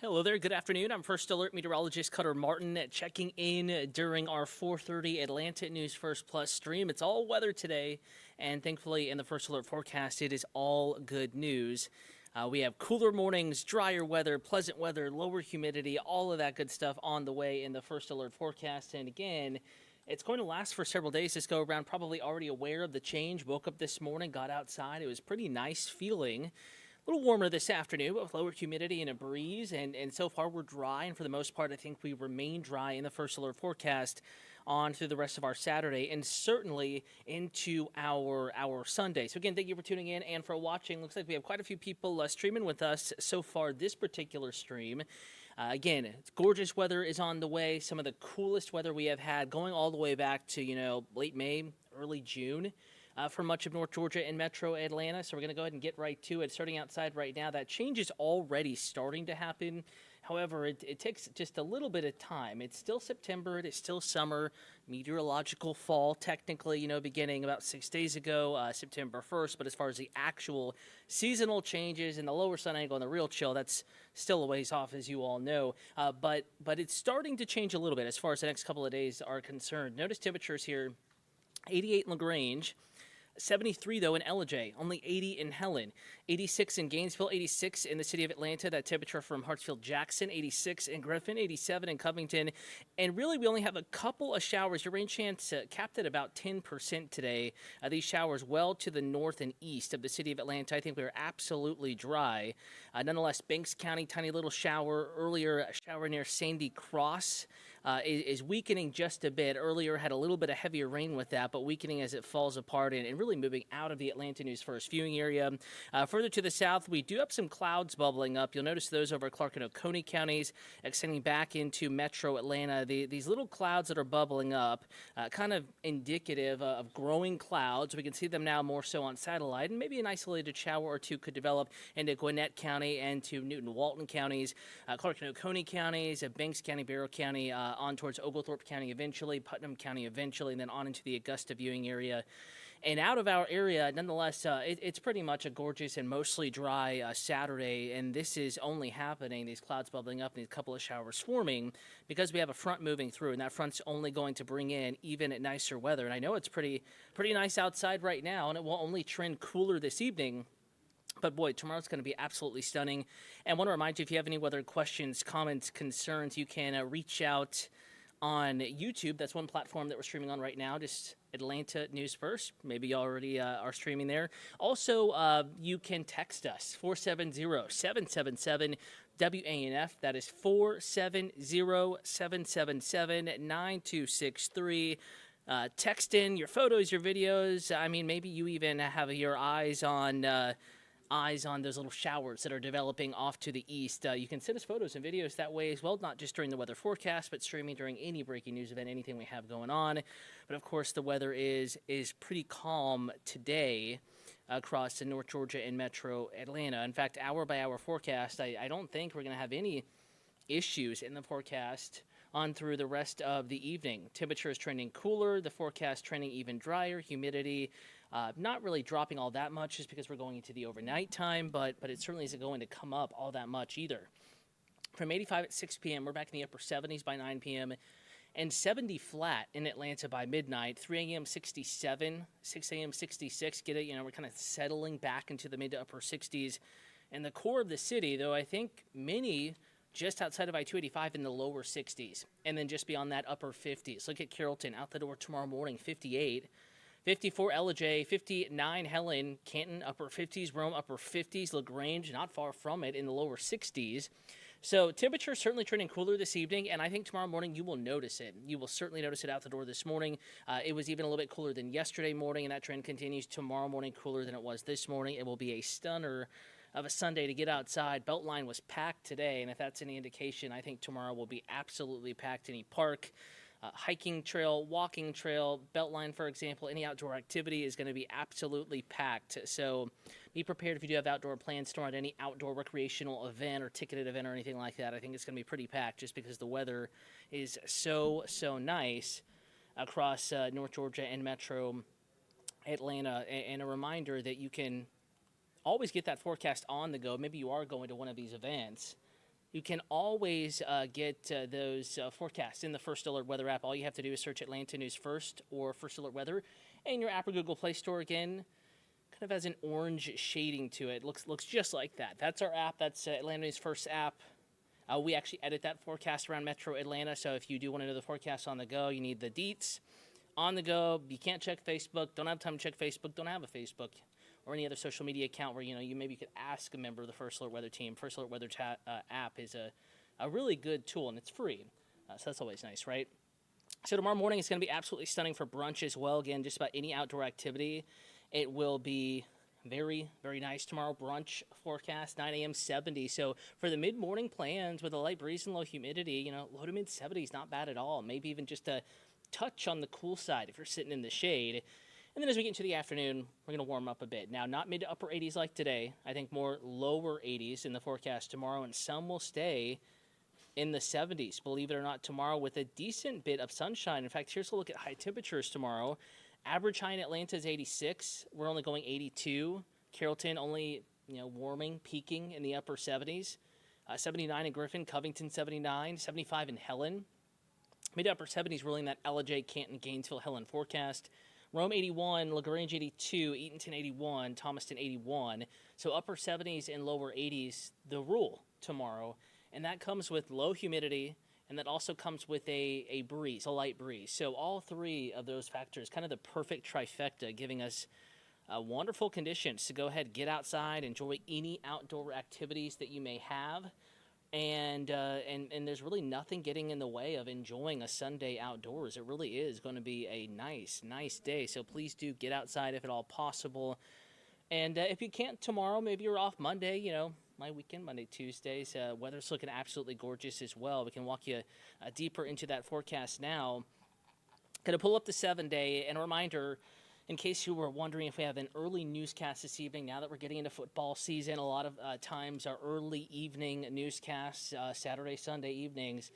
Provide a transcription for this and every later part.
Hello there, good afternoon. I'm First Alert Meteorologist Cutter Martin checking in during our 4:30 Atlanta News First Plus stream. It's all weather today, and thankfully in the First Alert forecast, it is all good news. We have cooler mornings, drier weather, pleasant weather, lower humidity, all of that good stuff on the way in the First Alert forecast. And again, it's going to last for several days this go around. Probably already aware of the change. Woke up this morning, got outside. It was pretty nice feeling. A little warmer this afternoon, but with lower humidity and a breeze, and so far we're dry, and for the most part, I think we remain dry in the First Alert forecast on through the rest of our Saturday, and certainly into our Sunday. So again, thank you for tuning in and for watching. Looks like we have quite a few people streaming with us so far this particular stream. Again, it's gorgeous weather is on the way. Some of the coolest weather we have had going all the way back to, late May, early June. For much of North Georgia and Metro Atlanta. So we're going to go ahead and get right to it. Starting outside right now, that change is already starting to happen. However, it takes just a little bit of time. It's still September. It is still summer, meteorological fall, technically, beginning about 6 days ago, September 1st. But as far as the actual seasonal changes and the lower sun angle and the real chill, that's still a ways off, as you all know. But it's starting to change a little bit as far as the next couple of days are concerned. Notice temperatures here, 88 in LaGrange. 73, though, in Ellijay, only 80 in Helen, 86 in Gainesville, 86 in the city of Atlanta, that temperature from Hartsfield-Jackson, 86 in Griffin, 87 in Covington, and really we only have a couple of showers. Your rain chance capped at about 10% today. These showers well to the north and east of the city of Atlanta. I think we are absolutely dry. Nonetheless, Banks County, tiny little shower. Earlier, a shower near Sandy Cross is weakening just a bit. Earlier had a little bit of heavier rain with that, but weakening as it falls apart and really moving out of the Atlanta News First viewing area. Further to the south, we do have some clouds bubbling up. You'll notice those over Clark and Oconee counties, extending back into Metro Atlanta. These little clouds that are bubbling up, kind of indicative of growing clouds. We can see them now more so on satellite, and maybe an isolated shower or two could develop into Gwinnett County and to Newton-Walton counties, Clark and Oconee counties, Banks County, Barrow County, on towards Oglethorpe County eventually, Putnam County eventually, and then on into the Augusta viewing area. And out of our area, nonetheless, it's pretty much a gorgeous and mostly dry Saturday, and this is only happening, these clouds bubbling up and these couple of showers forming, because we have a front moving through, and that front's only going to bring in even nicer weather. And I know it's pretty nice outside right now, and it will only trend cooler this evening. But boy, tomorrow's going to be absolutely stunning. And I want to remind you, if you have any weather questions, comments, concerns, you can reach out on YouTube. That's one platform that we're streaming on right now, just Atlanta News First. Maybe you already are streaming there. Also, you can text us, 470-777-WANF. That is 470-777-9263. Text in your photos, your videos. I mean, maybe you even have your eyes on those little showers that are developing off to the east. You can send us photos and videos that way as well, not just during the weather forecast, but streaming during any breaking news event, anything we have going on. But of course, the weather is pretty calm today across the North Georgia and Metro Atlanta. In fact, hour by hour forecast, I don't think we're going to have any issues in the forecast on through the rest of the evening. Temperature is trending cooler, the forecast trending even drier, humidity not really dropping all that much just because we're going into the overnight time, but it certainly isn't going to come up all that much either. From 85 at 6 p.m., we're back in the upper 70s by 9 p.m., and 70 flat in Atlanta by midnight. 3 a.m. 67, 6 a.m. 66. Get it? We're kind of settling back into the mid to upper 60s. And the core of the city, though, I think many just outside of I-285 in the lower 60s, and then just beyond that, upper 50s. Look at Carrollton, out the door tomorrow morning, 58. 54 Ellijay, 59 Helen, Canton, upper 50s, Rome, upper 50s, LaGrange, not far from it, in the lower 60s. So temperature certainly trending cooler this evening, and I think tomorrow morning you will notice it. You will certainly notice it out the door this morning. It was even a little bit cooler than yesterday morning, and that trend continues tomorrow morning, cooler than it was this morning. It will be a stunner of a Sunday to get outside. Beltline was packed today, and if that's any indication, I think tomorrow will be absolutely packed. Any park, hiking trail, walking trail, Beltline, for example, any outdoor activity is going to be absolutely packed. So be prepared if you do have outdoor plans to run any outdoor recreational event or ticketed event or anything like that. I think it's going to be pretty packed just because the weather is so nice across North Georgia and Metro Atlanta. And a reminder that you can always get that forecast on the go. Maybe you are going to one of these events. You can always get those forecasts in the First Alert Weather app. All you have to do is search Atlanta News First or First Alert Weather in your app or Google Play Store. Again, kind of has an orange shading to it. Looks just like that. That's our app. That's Atlanta News First app. We actually edit that forecast around Metro Atlanta, so if you do want to know the forecast on the go, you need the deets on the go. You can't check Facebook. Don't have time to check Facebook. Don't have a Facebook or any other social media account where you maybe could ask a member of the First Alert Weather team. First Alert Weather app is a really good tool, and it's free, so that's always nice, right? So tomorrow morning is going to be absolutely stunning for brunch as well. Again, just about any outdoor activity, it will be very, very nice tomorrow. Brunch forecast, 9 a.m. 70. So for the mid-morning plans with a light breeze and low humidity, low to mid-70s, not bad at all. Maybe even just a touch on the cool side if you're sitting in the shade. And then as we get into the afternoon, we're going to warm up a bit. Now, not mid to upper 80s like today. I think more lower 80s in the forecast tomorrow, and some will stay in the 70s, believe it or not, tomorrow with a decent bit of sunshine. In fact, here's a look at high temperatures tomorrow. Average high in Atlanta is 86. We're only going 82. Carrollton only, warming, peaking in the upper 70s. 79 in Griffin, Covington 79, 75 in Helen. Mid to upper 70s ruling that LJ, Canton, Gainesville, Helen forecast. Rome 81, LaGrange 82, Eatonton 81, Thomaston 81. So upper 70s and lower 80s, the rule tomorrow. And that comes with low humidity, and that also comes with a breeze, a light breeze. So all three of those factors, kind of the perfect trifecta, giving us wonderful conditions to go ahead, get outside, enjoy any outdoor activities that you may have. And there's really nothing getting in the way of enjoying a Sunday outdoors. It really is going to be a nice day. So please do get outside if at all possible. And if you can't tomorrow, maybe you're off Monday, my weekend, Monday, Tuesdays. Weather's looking absolutely gorgeous as well. We can walk you deeper into that forecast now. Going to pull up the 7-day. And a reminder, in case you were wondering if we have an early newscast this evening, now that we're getting into football season, a lot of times our early evening newscasts, Saturday, Sunday evenings,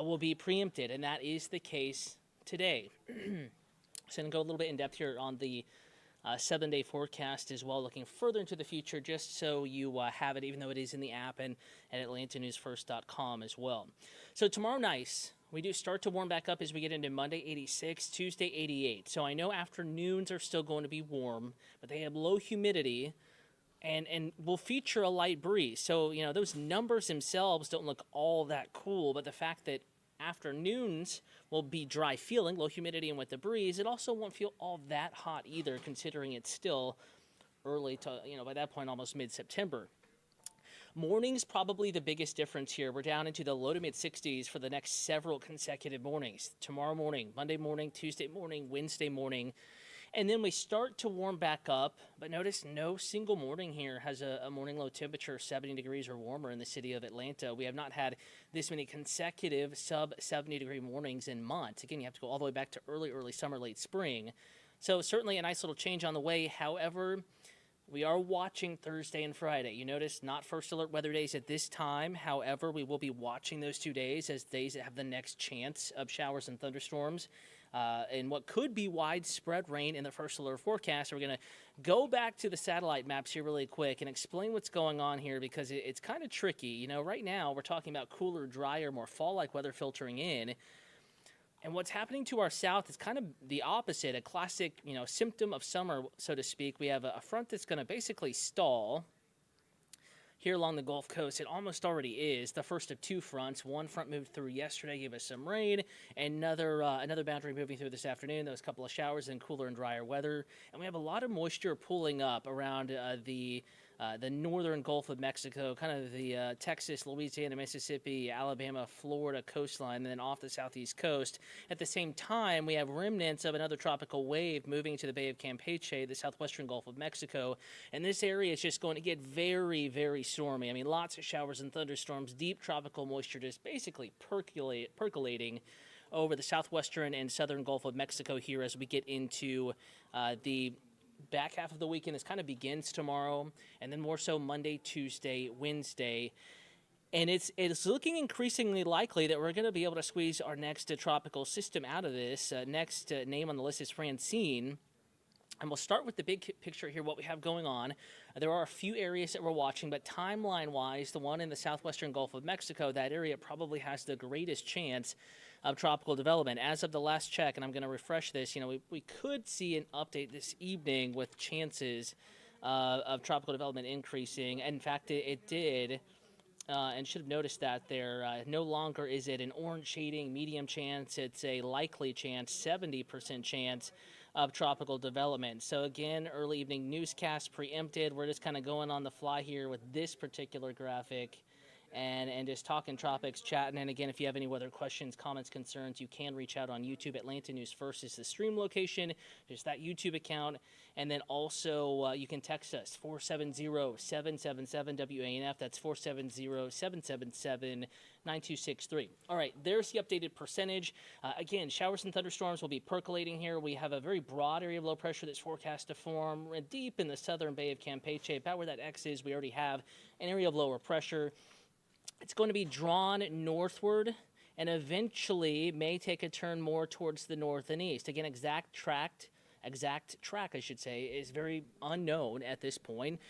will be preempted, and that is the case today. So I'm going to go a little bit in depth here on the 7-day forecast as well, looking further into the future, just so you have it, even though it is in the app and at AtlantaNewsFirst.com as well. So tomorrow night, we do start to warm back up as we get into Monday, 86, Tuesday, 88. So I know afternoons are still going to be warm, but they have low humidity and will feature a light breeze. So, those numbers themselves don't look all that cool, but the fact that afternoons will be dry feeling, low humidity and with the breeze, it also won't feel all that hot either, considering it's still early to, by that point, almost mid-September. Morning's probably the biggest difference here. We're down into the low to mid-60s for the next several consecutive mornings. Tomorrow morning, Monday morning, Tuesday morning, Wednesday morning. And then we start to warm back up, but notice no single morning here has a morning low temperature 70 degrees or warmer in the city of Atlanta. We have not had this many consecutive sub-70-degree mornings in months. Again, you have to go all the way back to early summer, late spring. So certainly a nice little change on the way. However, we are watching Thursday and Friday. You notice not First Alert weather days at this time. However, we will be watching those 2 days as days that have the next chance of showers and thunderstorms. And what could be widespread rain in the First Alert forecast. We're going to go back to the satellite maps here really quick and explain what's going on here, because it's kind of tricky. Right now we're talking about cooler, drier, more fall-like weather filtering in. And what's happening to our south is kind of the opposite, a classic, symptom of summer, so to speak. We have a front that's going to basically stall here along the Gulf Coast. It almost already is the first of two fronts. One front moved through yesterday, gave us some rain. Another boundary moving through this afternoon. Those couple of showers and cooler and drier weather. And we have a lot of moisture pulling up around the northern Gulf of Mexico, kind of the Texas, Louisiana, Mississippi, Alabama, Florida coastline, and then off the southeast coast. At the same time, we have remnants of another tropical wave moving to the Bay of Campeche, the southwestern Gulf of Mexico. And this area is just going to get very, very stormy. I mean, lots of showers and thunderstorms, deep tropical moisture just basically percolating over the southwestern and southern Gulf of Mexico here as we get into the back half of the weekend. This kind of begins tomorrow, and then more so Monday, Tuesday, Wednesday. And it's looking increasingly likely that we're going to be able to squeeze our next tropical system out of this. Next name on the list is Francine. And we'll start with the big picture here, what we have going on. There are a few areas that we're watching, but timeline-wise, the one in the southwestern Gulf of Mexico, that area probably has the greatest chance of tropical development. As of the last check, and I'm going to refresh this, we could see an update this evening with chances of tropical development increasing. In fact, it did. And should have noticed that there. No longer is it an orange shading, medium chance. It's a likely chance, 70% chance of tropical development. So again, early evening newscast preempted. We're just kind of going on the fly here with this particular graphic and just talking tropics, chatting. And again, if you have any weather questions, comments, concerns, you can reach out on YouTube. Atlanta News First is the stream location, just that YouTube account. And then also you can text us, 470-777-WANF. That's 470-777-9263. All right, there's the updated percentage. Again, showers and thunderstorms will be percolating here. We have a very broad area of low pressure that's forecast to form deep in the southern Bay of Campeche. About where that X is, we already have an area of lower pressure. It's going to be drawn northward and eventually may take a turn more towards the north and east. Again, exact track, I should say, is very unknown at this point.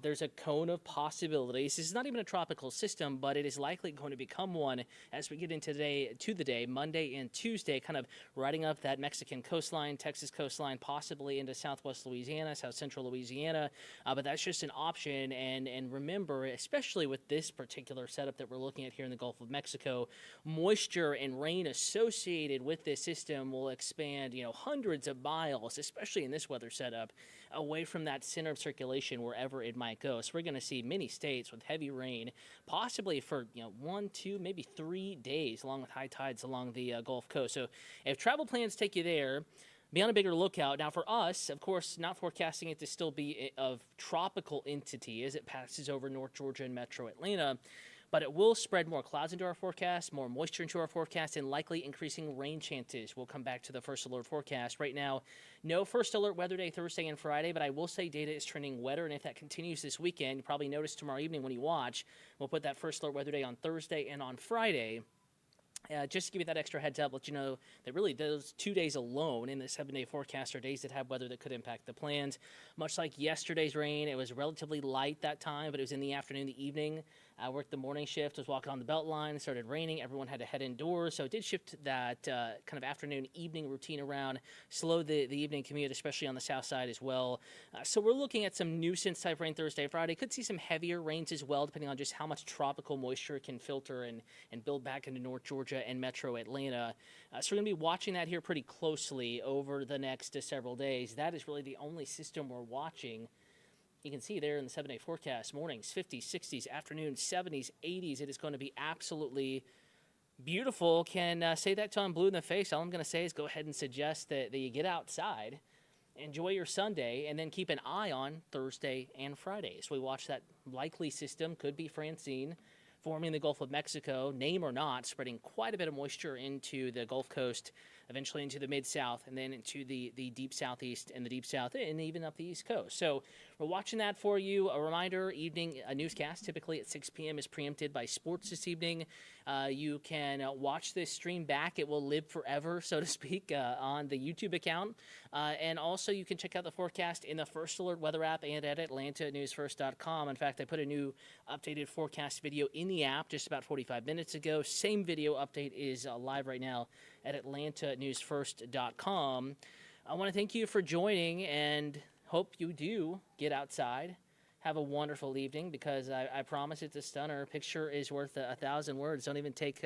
There's a cone of possibilities. This is not even a tropical system, but it is likely going to become one as we get into the day, Monday and Tuesday, kind of riding up that Mexican coastline, Texas coastline, possibly into southwest Louisiana, south central Louisiana. But that's just an option. And remember, especially with this particular setup that we're looking at here in the Gulf of Mexico, moisture and rain associated with this system will expand, hundreds of miles, especially in this weather setup, away from that center of circulation wherever it might go. So we're going to see many states with heavy rain, possibly for 1, 2, maybe 3 days, along with high tides along the Gulf Coast. So if travel plans take you there, be on a bigger lookout. Now for us, of course, not forecasting it to still be of tropical entity as it passes over North Georgia and metro Atlanta, but it will spread more clouds into our forecast, more moisture into our forecast, and likely increasing rain chances. We'll come back to the first alert forecast. Right now, no first alert weather day Thursday and Friday, but I will say data is trending wetter, and if that continues this weekend, you probably notice tomorrow evening when you watch, we'll put that first alert weather day on Thursday and on Friday. Just to give you that extra heads up, let you know that really those 2 days alone in the 7-day forecast are days that have weather that could impact the plans. Much like yesterday's rain, it was relatively light that time, but it was in the afternoon, the evening. I worked the morning shift, was walking on the belt line, it started raining, everyone had to head indoors, so it did shift that kind of afternoon, evening routine around, slow the evening commute, especially on the south side as well. So we're looking at some nuisance type rain Thursday, Friday. Could see some heavier rains as well, depending on just how much tropical moisture can filter and build back into North Georgia and metro Atlanta. So we're going to be watching that here pretty closely over the next several days. That is really the only system we're watching. You can see there in the 7-day forecast, mornings 50s, 60s, afternoons 70s, 80s. It is going to be absolutely beautiful. Can say that till I'm blue in the face. All I'm going to say is go ahead and suggest that you get outside, enjoy your Sunday, and then keep an eye on Thursday and Friday. So we watch that likely system, could be Francine, forming the Gulf of Mexico, name or not, spreading quite a bit of moisture into the Gulf Coast, eventually into the Mid-South, and then into the deep Southeast and the Deep South, and even up the East Coast. So we're watching that for you. A reminder, evening newscast, typically at 6 p.m., is preempted by sports this evening. You can watch this stream back. It will live forever, so to speak, on the YouTube account. And also, you can check out the forecast in the First Alert weather app and at AtlantaNewsFirst.com. In fact, I put a new updated forecast video in the app just about 45 minutes ago. Same video update is live right now at AtlantaNewsFirst.com. I want to thank you for joining and hope you do get outside. Have a wonderful evening, because I promise it's a stunner. A picture is worth 1,000 words. Don't even take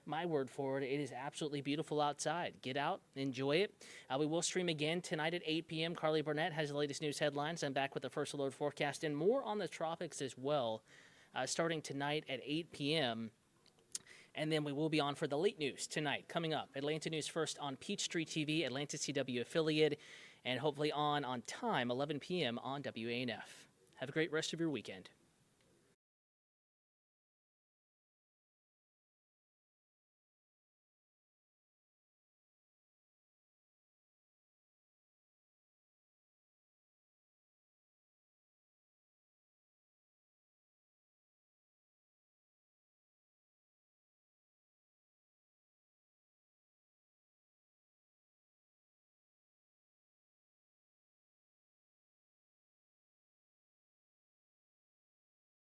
my word for it. It is absolutely beautiful outside. Get out, enjoy it. We will stream again tonight at 8 p.m. Carly Burnett has the latest news headlines. I'm back with the First Alert forecast and more on the tropics as well, starting tonight at 8 p.m. And then we will be on for the late news tonight. Coming up, Atlanta News First on Peachtree TV, Atlanta CW affiliate, and hopefully on time, 11 p.m. on WANF. Have a great rest of your weekend.